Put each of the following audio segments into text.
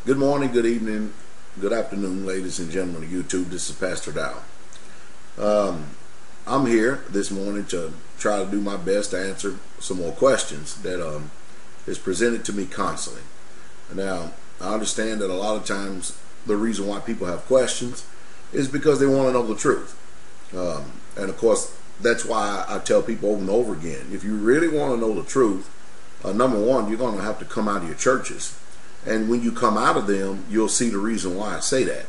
Good morning, good evening, good afternoon, ladies and gentlemen of YouTube. This is Pastor Dow. I'm here this morning to try to do my best to answer some more questions that is presented to me constantly. Now, I understand that a lot of times the reason why people have questions is because they want to know the truth. And of course, that's why I tell people over and over again, if you really want to know the truth, number one, you're going to have to come out of your churches. And when you come out of them, you'll see the reason why I say that.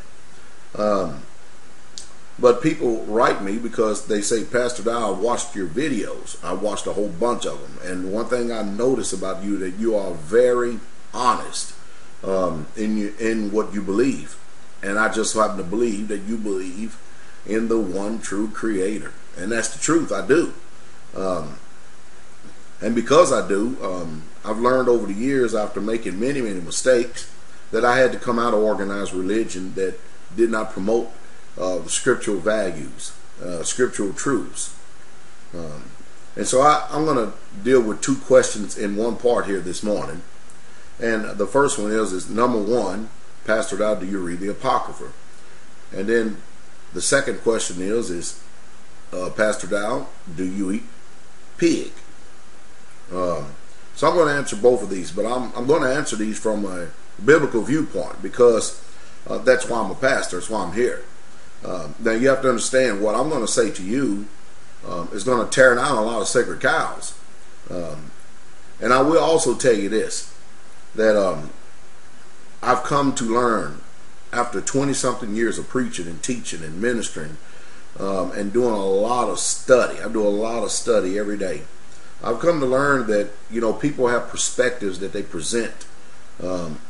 But people write me because they say, Pastor Dow, I watched your videos. I watched a whole bunch of them. And one thing I notice about you, that you are very honest in what you believe. And I just happen to believe that you believe in the one true creator. And that's the truth. I do. And because I do, I've learned over the years, after making many mistakes, that I had to come out of organized religion that did not promote the scriptural values, scriptural truths. And so I'm going to deal with two questions in one part here this morning. And the first one is number one, Pastor Dow, do you read the Apocrypha? And then the second question is Pastor Dow, do you eat pig? So I'm going to answer both of these, but I'm going to answer these from a biblical viewpoint because that's why I'm a pastor. That's why I'm here. Now you have to understand what I'm going to say to you is going to tear down a lot of sacred cows. And I will also tell you this, that I've come to learn after 20-something years of preaching and teaching and ministering and doing a lot of study. I do a lot of study every day. I've come to learn that, people have perspectives that they present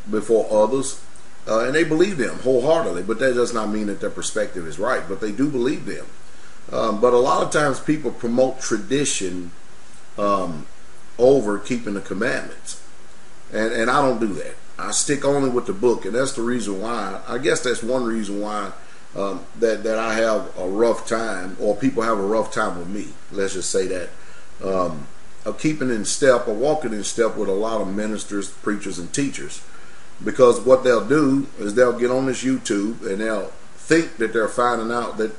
before others, and they believe them wholeheartedly, but that does not mean that their perspective is right, but they do believe them. But a lot of times people promote tradition over keeping the commandments, and I don't do that. I stick only with the book, and that's the reason why, I guess that's one reason why that I have a rough time, or people have a rough time with me, let's just say that. Of keeping in step or walking in step with a lot of ministers, preachers, and teachers, because what they'll do is they'll get on this YouTube and they'll think that they're finding out that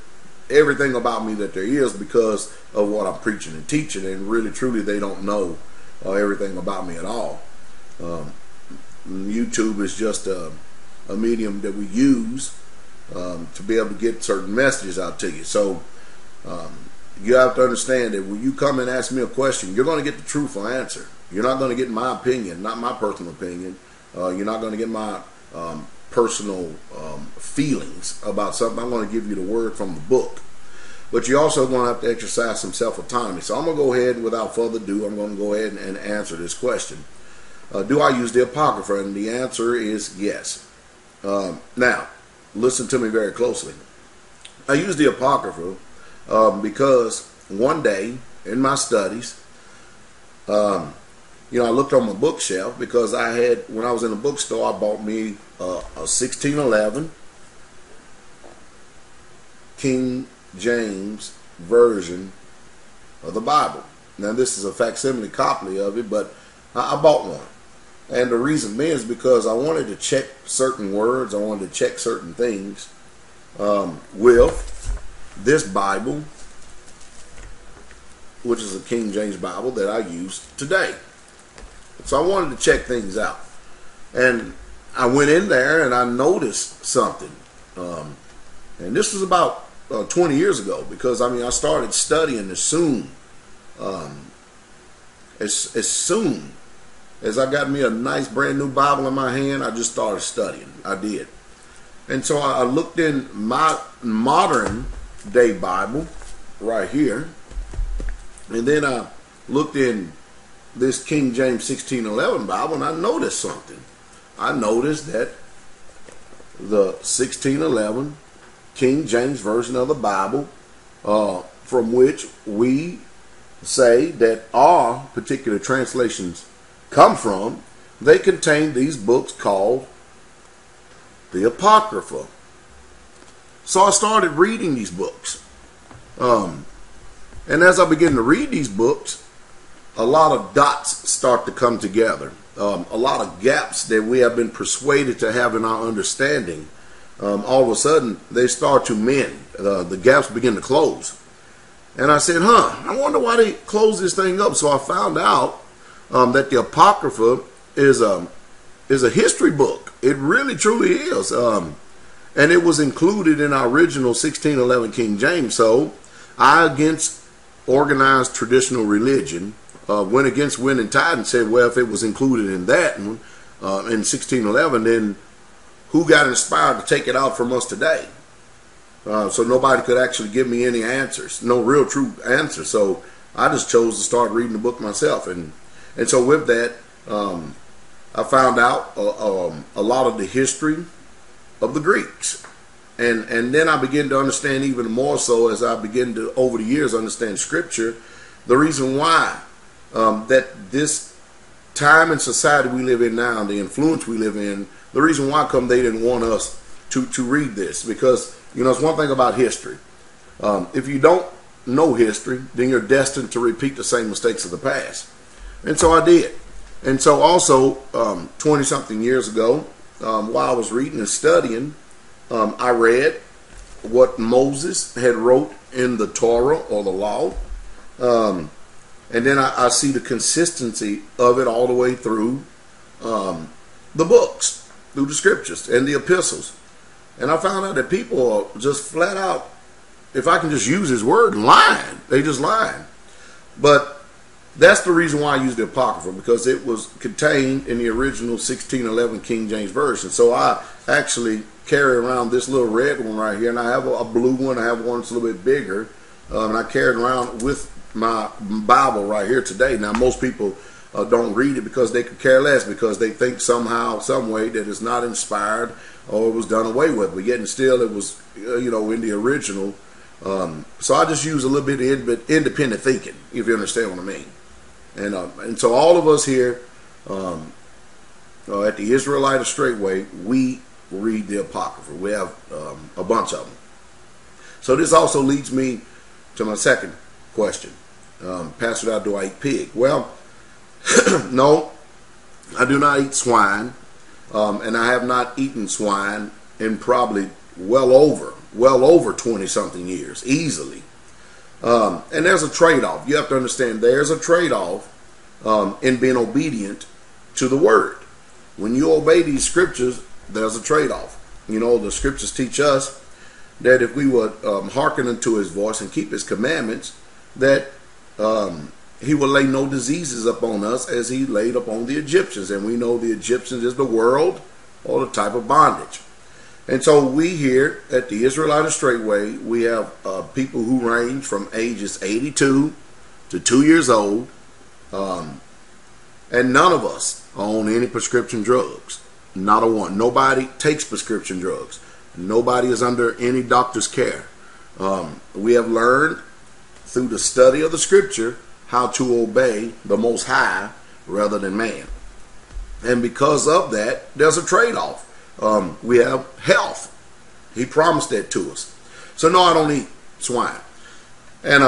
everything about me that there is because of what I'm preaching and teaching, and really truly they don't know everything about me at all. YouTube is just a medium that we use to be able to get certain messages out to you. So you have to understand that when you come and ask me a question, you're going to get the truthful answer. You're not going to get my opinion, not my personal opinion. You're not going to get my personal feelings about something. I'm going to give you the word from the book. But you're also going to have to exercise some self-autonomy. So I'm going to go ahead, without further ado, I'm going to go ahead and answer this question. Do I use the Apocrypha? And the answer is yes. Now, listen to me very closely. I use the Apocrypha because one day in my studies, I looked on my bookshelf because when I was in the bookstore, I bought me a 1611 King James version of the Bible. Now this is a facsimile copy of it, but I bought one. And the reason being is because I wanted to check certain words, I wanted to check certain things with this Bible, which is a King James Bible that I use today. So I wanted to check things out. And I went in there and I noticed something. And this was about 20 years ago, because I started studying as soon soon as I got me a nice brand new Bible in my hand, I just started studying. I did. And so I looked in my modern day Bible right here, and then I looked in this King James 1611 Bible, and I noticed something. I noticed that the 1611 King James version of the Bible, from which we say that our particular translations come from, they contain these books called the Apocrypha. So I started reading these books. And as I began to read these books, a lot of dots start to come together. a lot of gaps that we have been persuaded to have in our understanding, all of a sudden they start to mend. The gaps begin to close. And I said, I wonder why they closed this thing up. So I found out that the Apocrypha is a history book. It really, truly is. And it was included in our original 1611 King James. So I, against organized traditional religion, went against wind and tide and said, well, if it was included in that in 1611, then who got inspired to take it out from us today? So nobody could actually give me any answers, no real true answers. So I just chose to start reading the book myself. And so with that, I found out a lot of the history of the Greeks. And then I began to understand even more so as I began to, over the years, understand Scripture, the reason why that this time and society we live in now, the influence we live in, the reason why come they didn't want us to read this. Because, you know, it's one thing about history. If you don't know history, then you're destined to repeat the same mistakes of the past. And so I did. And so also, 20-something years ago, while I was reading and studying, I read what Moses had wrote in the Torah or the law. And then I see the consistency of it all the way through the books, through the scriptures and the epistles. And I found out that people are just flat out, if I can just use his word, lying. They just lying. But that's the reason why I used the Apocrypha, because it was contained in the original 1611 King James Version. So I actually carry around this little red one right here, and I have a blue one. I have one that's a little bit bigger, and I carry it around with my Bible right here today. Now, most people don't read it because they could care less, because they think somehow, some way that it's not inspired or it was done away with. But yet and still, it was, you know, in the original. So I just use a little bit of independent thinking, if you understand what I mean. And so all of us here at the Israelite Straightway, we read the Apocrypha. We have a bunch of them. So this also leads me to my second question. Pastor, do I eat pig? Well, no, I do not eat swine. And I have not eaten swine in probably well over 20-something years, easily. And there's a trade-off. You have to understand there's a trade-off in being obedient to the word. When you obey these scriptures, there's a trade-off. You know, the scriptures teach us that if we would hearken unto his voice and keep his commandments, that he will lay no diseases upon us as he laid upon the Egyptians. And we know the Egyptians is the world or the type of bondage. And so we here at the Israelite Straightway, we have people who range from ages 82 to 2 years old. And none of us own any prescription drugs. Not a one. Nobody takes prescription drugs. Nobody is under any doctor's care. We have learned through the study of the scripture how to obey the Most High rather than man. And because of that, there's a trade-off. We have health. He promised that to us. So no, I don't eat swine. And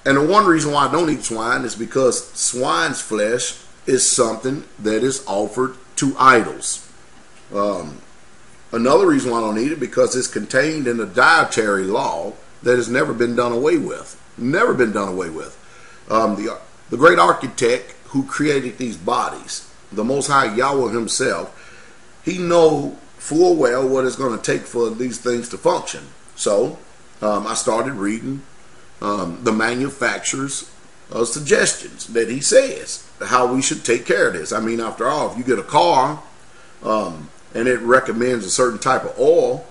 the one reason why I don't eat swine is because swine's flesh is something that is offered to idols. Another reason why I don't eat it, because it's contained in a dietary law that has never been done away with. Never been done away with. The great architect who created these bodies, the Most High Yahweh himself, he know full well what it's going to take for these things to function. So I started reading the manufacturer's suggestions that he says how we should take care of this. I mean, after all, if you get a car and it recommends a certain type of oil,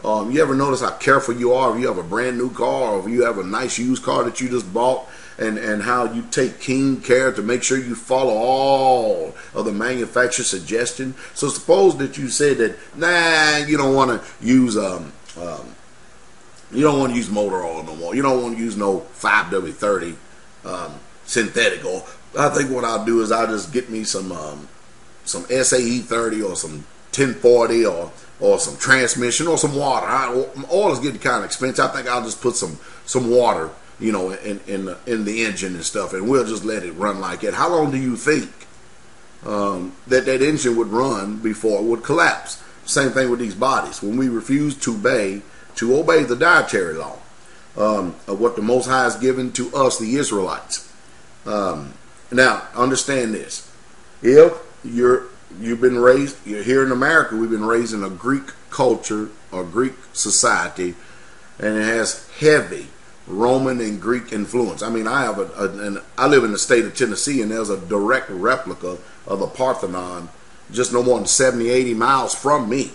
you ever notice how careful you are if you have a brand new car or if you have a nice used car that you just bought, and how you take keen care to make sure you follow all of the manufacturer's suggestion? So suppose that you said that, you don't want to use motor oil no more. You don't want to use no 5W30 synthetic oil. I think what I'll do is I'll just get me some SAE 30 or some 1040 or some transmission or some water. Oil is getting kind of expensive. I think I'll just put some water, you know, in the engine and stuff, and we'll just let it run like it. How long do you think that engine would run before it would collapse. Same thing with these bodies. When we refuse to obey the dietary law of what the Most High has given to us, the Israelites. Now, understand this. If you've been raised, you're here in America, we've been raised in a Greek culture or Greek society, and it has heavy Roman and Greek influence. I mean, I live in the state of Tennessee, and there's a direct replica of the Parthenon just no more than 70, 80 miles from me,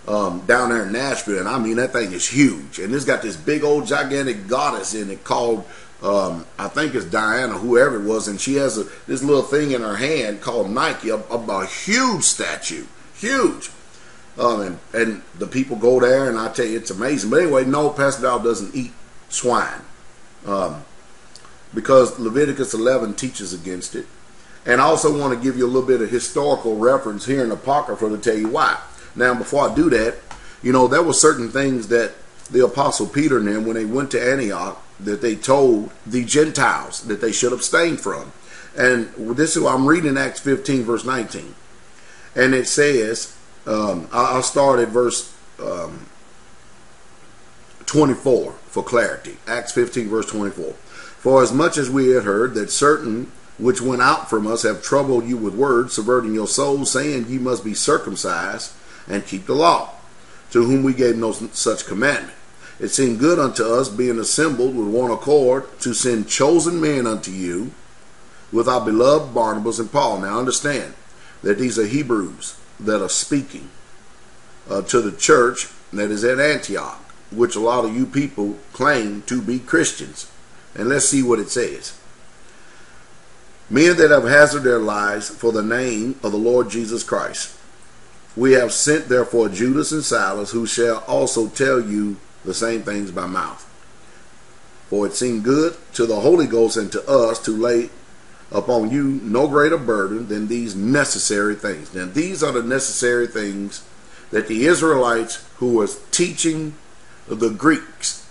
down there in Nashville. And I mean, that thing is huge, and it's got this big old gigantic goddess in it called I think it's Diana, whoever it was, and she has this little thing in her hand called Nike, a huge statue, huge. And the people go there, and I tell you, it's amazing. But anyway, no, Pastor Dow doesn't eat swine, because Leviticus 11 teaches against it. And I also want to give you a little bit of historical reference here in Apocrypha to tell you why. Now, before I do that, there were certain things that the Apostle Peter and them, when they went to Antioch, that they told the Gentiles that they should abstain from. And this is what I'm reading, Acts 15, verse 19. And it says, I'll start at verse 24 for clarity. Acts 15, verse 24. For as much as we had heard that certain which went out from us have troubled you with words, subverting your souls, saying ye must be circumcised and keep the law, to whom we gave no such commandment. It seemed good unto us, being assembled with one accord, to send chosen men unto you, with our beloved Barnabas and Paul. Now understand that these are Hebrews that are speaking to the church that is at Antioch, which a lot of you people claim to be Christians. And let's see what it says. Men that have hazarded their lives for the name of the Lord Jesus Christ. We have sent therefore Judas and Silas, who shall also tell you the same things by mouth. For it seemed good to the Holy Ghost and to us to lay upon you no greater burden than these necessary things. Now these are the necessary things that the Israelites who was teaching the Greeks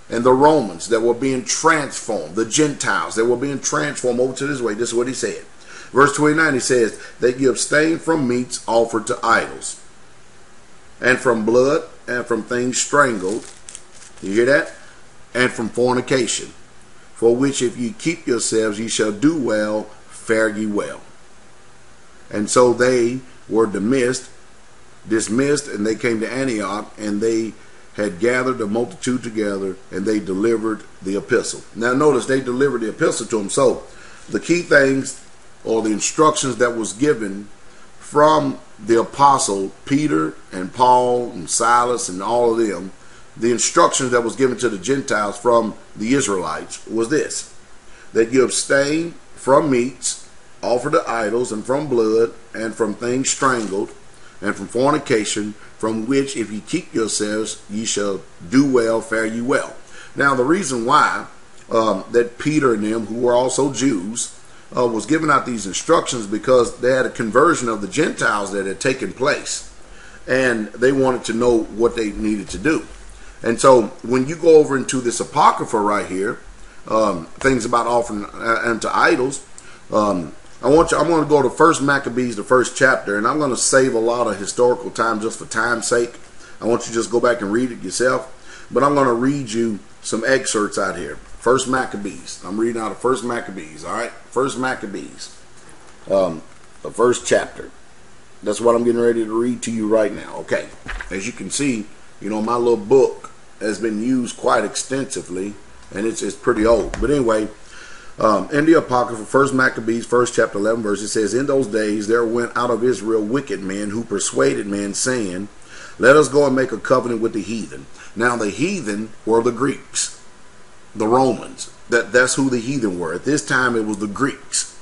and the Romans that were being transformed, the Gentiles that were being transformed over to this way. This is what he said. Verse 29, he says, that you abstain from meats offered to idols, and from blood, and from things strangled. You hear that? And from fornication, for which if ye keep yourselves, ye shall do well, fare ye well. And so they were dismissed, and they came to Antioch, and they had gathered the multitude together, and they delivered the epistle. Now notice, they delivered the epistle to them. So the key things, or the instructions that was given from the apostle Peter and Paul and Silas and all of them, the instructions that was given to the Gentiles from the Israelites was this: that you abstain from meats offered to idols, and from blood, and from things strangled, and from fornication, from which if ye keep yourselves, ye shall do well, fare ye well. Now the reason why that Peter and them, who were also Jews, was giving out these instructions, because they had a conversion of the Gentiles that had taken place, and they wanted to know what they needed to do. And so when you go over into this Apocrypha right here, things about offering unto idols, I'm going to go to 1 Maccabees, the first chapter, and I'm going to save a lot of historical time just for time's sake. I want you to just go back and read it yourself, but I'm going to read you some excerpts out here. 1 Maccabees. I'm reading out of 1 Maccabees, all right? 1 Maccabees, the first chapter. That's what I'm getting ready to read to you right now. Okay, as you can see, my little book has been used quite extensively, and it's pretty old. But anyway, in the Apocrypha, 1 Maccabees, 1st chapter, 11 verse, it says, in those days there went out of Israel wicked men who persuaded men, saying, let us go and make a covenant with the heathen. Now the heathen were the Greeks, the Romans. That's who the heathen were. At this time, it was the Greeks.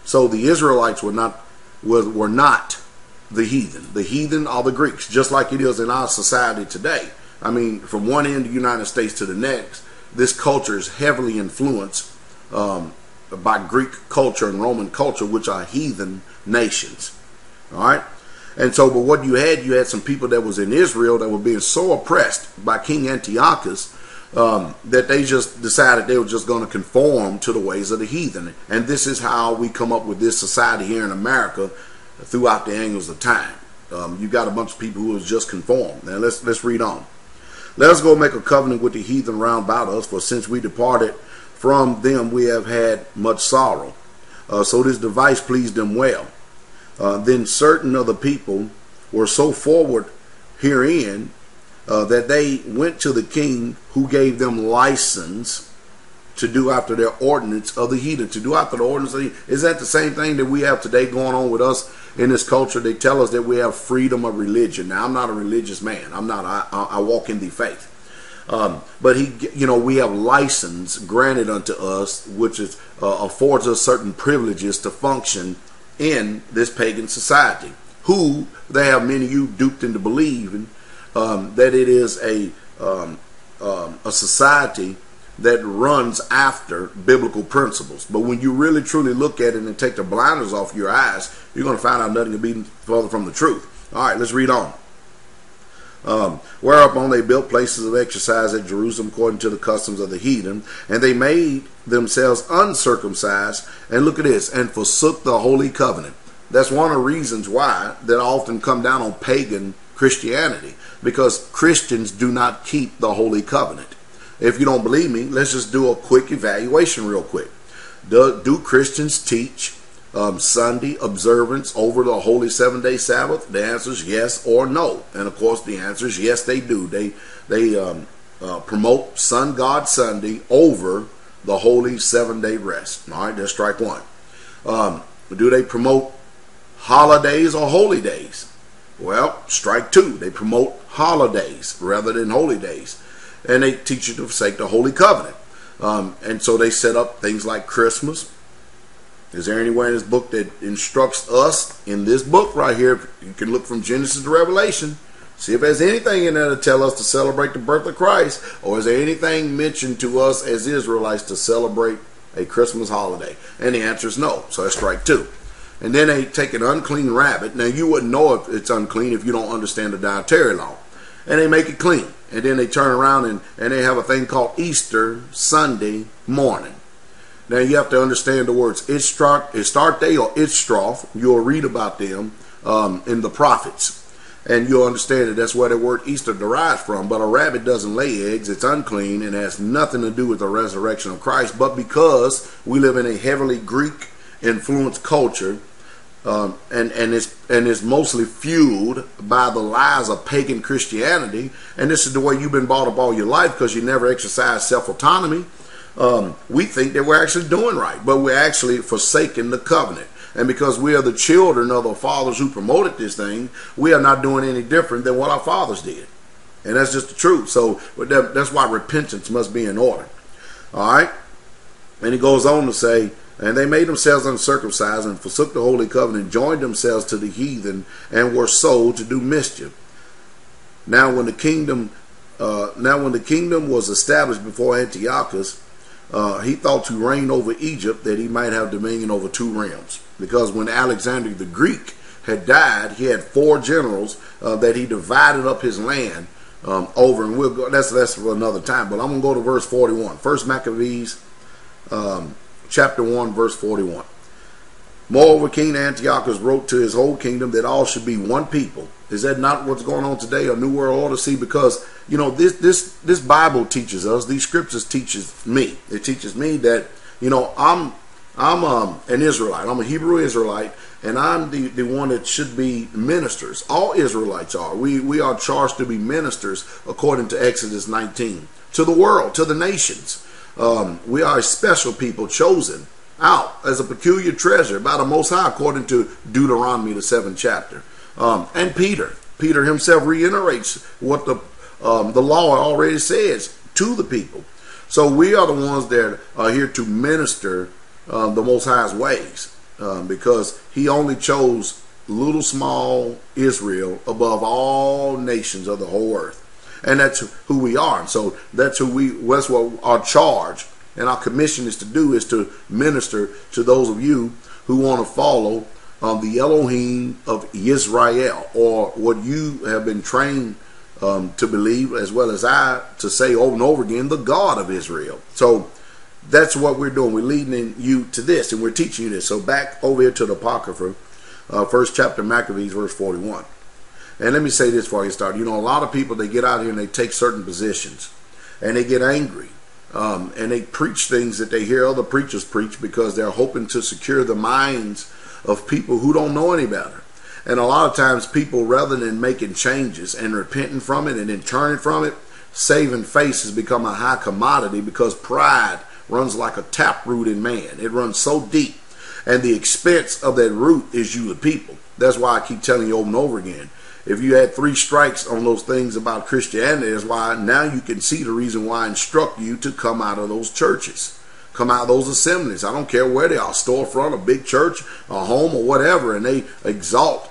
So the Israelites were not the heathen. The heathen are the Greeks, just like it is in our society today. I mean, from one end of the United States to the next, this culture is heavily influenced by Greek culture and Roman culture, which are heathen nations. All right? And so, but what you had some people that was in Israel that were being so oppressed by King Antiochus, that they just decided they were just going to conform to the ways of the heathen. And this is how we come up with this society here in America throughout the angles of time. You got a bunch of people who have just conformed. Now let's read on. Let us go make a covenant with the heathen round about us, for since we departed from them we have had much sorrow. So this device pleased them well. Then certain of the people were so forward herein that they went to the king, who gave them license to do after their ordinance of the heathen. To do after the ordinance of the heathen. Is that the same thing that we have today going on with us in this culture? They tell us that we have freedom of religion. Now, I'm not a religious man. I'm not. I walk in the faith. But we have license granted unto us, which is affords us certain privileges to function in this pagan society. Who they have many of you duped into believing that it is a society that runs after biblical principles. But when you really truly look at it and take the blinders off your eyes, you're going to find out nothing can be further from the truth. All right, let's read on. Whereupon they built places of exercise at Jerusalem according to the customs of the heathen, and they made themselves uncircumcised, and look at this, and forsook the holy covenant. That's one of the reasons why that often come down on pagan Christianity, because Christians do not keep the holy covenant. If you don't believe me, let's just do a quick evaluation real quick. Do Christians teach Sunday observance over the holy 7-day Sabbath? The answer is yes or no. And of course the answer is yes, they do. They promote Sun God Sunday over the holy 7-day rest. All right, that's strike one. Do they promote holidays or holy days? Well, strike two. They promote holidays rather than holy days. And they teach you to forsake the holy covenant. And so they set up things like Christmas. Is there anywhere in this book that instructs us, in this book right here, you can look from Genesis to Revelation, see if there's anything in there to tell us to celebrate the birth of Christ, or is there anything mentioned to us as Israelites to celebrate a Christmas holiday? And the answer is no. So that's strike two. And then they take an unclean rabbit. Now you wouldn't know if it's unclean if you don't understand the dietary law. And they make it clean. And then they turn around and they have a thing called Easter Sunday morning. Now you have to understand the words Istarte or Istroth. You'll read about them in the prophets. And you'll understand that that's where the word Easter derives from. But a rabbit doesn't lay eggs. It's unclean and has nothing to do with the resurrection of Christ. But because we live in a heavily Greek influenced culture, and it's mostly fueled by the lies of pagan Christianity, and this is the way you've been brought up all your life because you never exercised self-autonomy, we think that we're actually doing right, but we're actually forsaking the covenant. And because we are the children of the fathers who promoted this thing, we are not doing any different than what our fathers did. And that's just the truth. So that's why repentance must be in order. All right? And he goes on to say, and they made themselves uncircumcised and forsook the holy covenant, and joined themselves to the heathen, and were sold to do mischief. Now when the kingdom was established before Antiochus, he thought to reign over Egypt, that he might have dominion over two realms. Because when Alexander the Greek had died, he had 4 generals that he divided up his land over. And we'll go, that's for another time. But I'm going to go to verse 41. First Maccabees chapter 1, verse 41. Moreover, King Antiochus wrote to his whole kingdom that all should be one people. Is that not what's going on today? A new world order? See, because this Bible teaches us, these scriptures teaches me. It teaches me that I'm an Israelite. I'm a Hebrew Israelite, and I'm the one that should be ministers. All Israelites are. We are charged to be ministers according to Exodus 19 to the world, to the nations. We are a special people chosen out as a peculiar treasure by the Most High, according to Deuteronomy, the 7th chapter. And Peter himself reiterates what the law already says to the people. So we are the ones that are here to minister the Most High's ways, because he only chose little small Israel above all nations of the whole earth. And that's who we are. And so that's what our charge and our commission is to do, is to minister to those of you who want to follow the Elohim of Israel, or what you have been trained to believe, as well as I to say over and over again, the God of Israel. So that's what we're doing. We're leading you to this, and we're teaching you this. So back over here to the Apocrypha, first chapter, Maccabees, verse 41. And let me say this before you start. You know, a lot of people, they get out here and they take certain positions, and they get angry, and they preach things that they hear other preachers preach because they're hoping to secure the minds of people who don't know any better. And a lot of times people, rather than making changes and repenting from it and then turning from it, saving face has become a high commodity because pride runs like a taproot in man. It runs so deep, and the expense of that root is you, the people. That's why I keep telling you over and over again. If you had 3 strikes on those things about Christianity, that's why now you can see the reason why I instruct you to come out of those churches, come out of those assemblies. I don't care where they are, storefront, a big church, a home, or whatever, and they exalt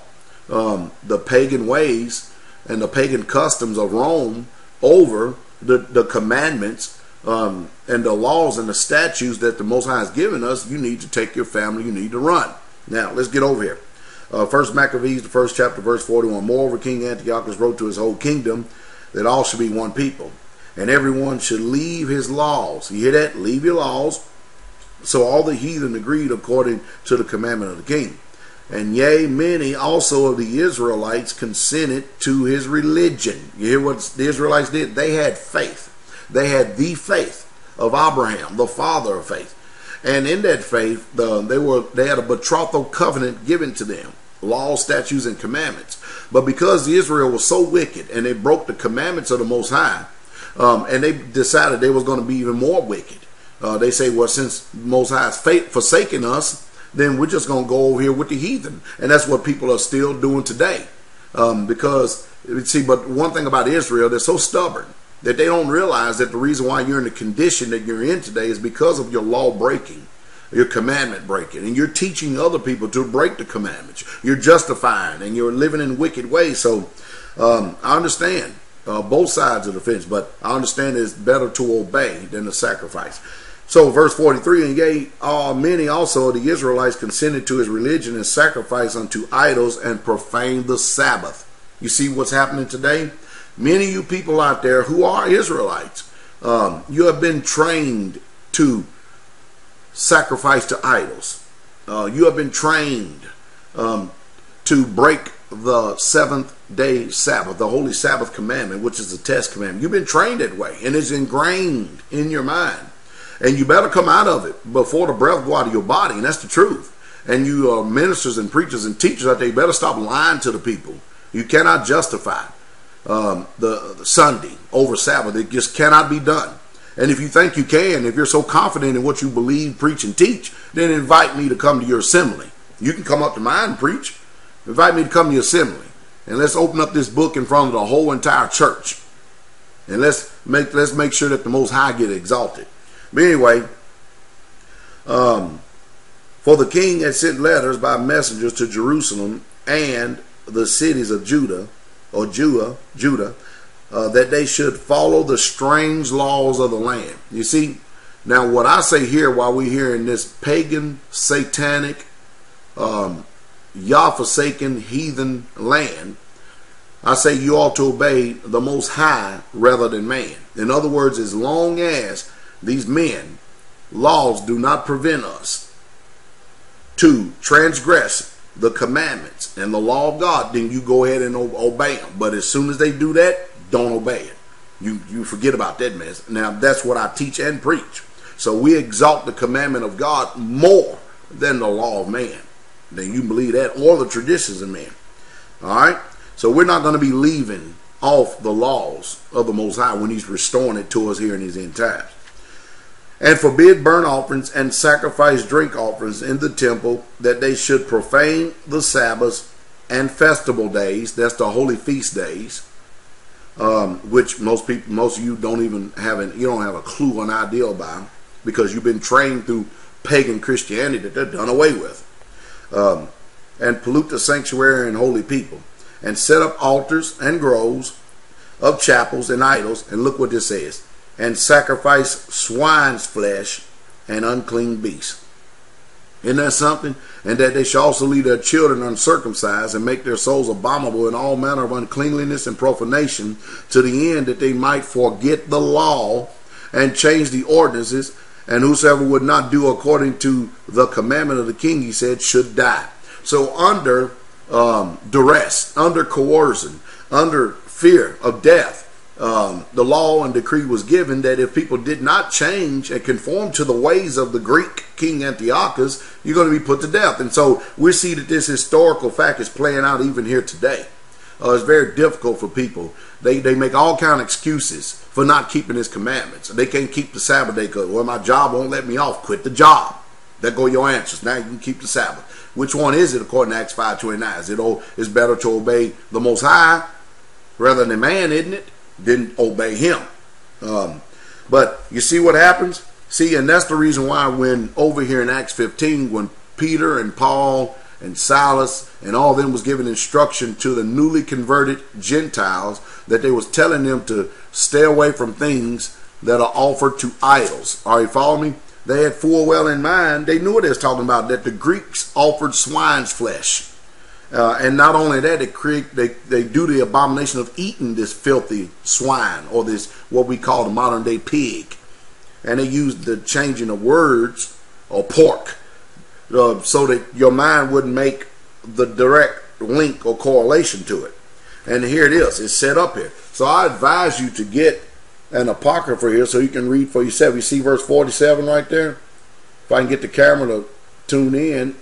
the pagan ways and the pagan customs of Rome over the commandments and the laws and the statutes that the Most High has given us. You need to take your family, you need to run. Now, let's get over here. First Maccabees, the first chapter, verse 41. Moreover, King Antiochus wrote to his whole kingdom that all should be one people, and everyone should leave his laws. You hear that? Leave your laws. So all the heathen agreed according to the commandment of the king. And yea, many also of the Israelites consented to his religion. You hear what the Israelites did? They had faith. They had the faith of Abraham, the father of faith. And in that faith, they had a betrothal covenant given to them, laws, statutes, and commandments. But because Israel was so wicked and they broke the commandments of the Most High, and they decided they was going to be even more wicked. They say, well, since Most High has forsaken us, then we're just going to go over here with the heathen. And that's what people are still doing today. Because, see, but one thing about Israel, they're so stubborn that they don't realize that the reason why you're in the condition that you're in today is because of your law breaking, your commandment breaking, and you're teaching other people to break the commandments. You're justifying and you're living in wicked ways. So I understand both sides of the fence, but I understand it's better to obey than to sacrifice. So verse 43, and yea, many also of the Israelites consented to his religion and sacrificed unto idols and profaned the Sabbath. You see what's happening today? Many of you people out there who are Israelites, you have been trained to sacrifice to idols. You have been trained to break the 7th-day Sabbath, the Holy Sabbath commandment, which is the test commandment. You've been trained that way, and it's ingrained in your mind. And you better come out of it before the breath go out of your body, and that's the truth. And you ministers and preachers and teachers out there, you better stop lying to the people. You cannot justify the Sunday over Sabbath. It just cannot be done. And if you think you can, if you're so confident in what you believe, preach, and teach, then invite me to come to your assembly. You can come up to mine and preach. Invite me to come to your assembly. And let's open up this book in front of the whole entire church. And let's make sure that the Most High get exalted. But anyway, for the king had sent letters by messengers to Jerusalem and the cities of Judah, that they should follow the strange laws of the land. You see, now what I say here while we're here in this pagan, satanic, Yah-forsaken heathen land, I say you ought to obey the Most High rather than man. In other words, as long as these men, laws do not prevent us to transgress the commandments and the law of God, then you go ahead and obey them. But as soon as they do that, don't obey it. You forget about that mess. Now, that's what I teach and preach. So we exalt the commandment of God more than the law of man. Then you believe that, or the traditions of man. All right? So we're not going to be leaving off the laws of the Most High when he's restoring it to us here in these end times. And forbid burnt offerings and sacrifice drink offerings in the temple, that they should profane the Sabbaths and festival days. That's the holy feast days, which most of you don't even have you don't have a clue, an idea about, because you've been trained through pagan Christianity that they're done away with. And pollute the sanctuary and holy people, and set up altars and groves of chapels and idols. And look what this says. And sacrifice swine's flesh and unclean beasts. Isn't that something? And that they shall also leave their children uncircumcised and make their souls abominable in all manner of uncleanliness and profanation, to the end that they might forget the law and change the ordinances. And whosoever would not do according to the commandment of the king, he said, should die. So under duress, under coercion, under fear of death, the law and decree was given that if people did not change and conform to the ways of the Greek king Antiochus, you're going to be put to death. And so we see that this historical fact is playing out even here today. It's very difficult for people. They make all kind of excuses for not keeping his commandments. They can't keep the Sabbath day because, well, my job won't let me off. Quit the job. There go your answers. Now you can keep the Sabbath. Which one is it according to Acts 5:29? Is it, it's better to obey the Most High rather than man, isn't it? Than obey him. But you see what happens? See, and that's the reason why when over here in Acts 15, when Peter and Paul and Silas and all of them was giving instruction to the newly converted Gentiles, that they was telling them to stay away from things that are offered to idols. Are you following me? They had full well in mind, they knew what they was talking about, that the Greeks offered swine's flesh. And not only that, they do the abomination of eating this filthy swine, or this what we call the modern day pig. And they used the changing of words, or pork, so that your mind wouldn't make the direct link or correlation to it. And here it is. It's set up here. So I advise you to get an Apocrypha here so you can read for yourself. You see verse 47 right there? If I can get the camera to tune in.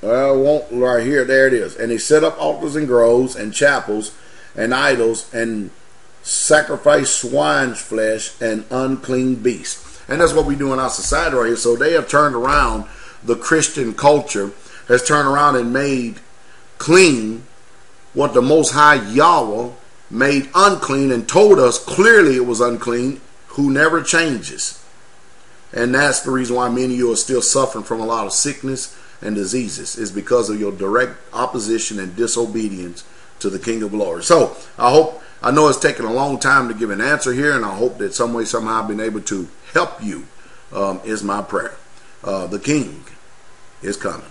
I won't right here. There it is. And they set up altars and groves and chapels and idols and sacrifice swine's flesh and unclean beasts. And that's what we do in our society right here. So they have turned around, the Christian culture has turned around and made clean what the Most High Yahweh made unclean, and told us clearly it was unclean, who never changes. And that's the reason why many of you are still suffering from a lot of sickness and diseases, is because of your direct opposition and disobedience to the King of Glory. So I know it's taken a long time to give an answer here, and I hope that some way, somehow I've been able to help you, is my prayer. The King is coming.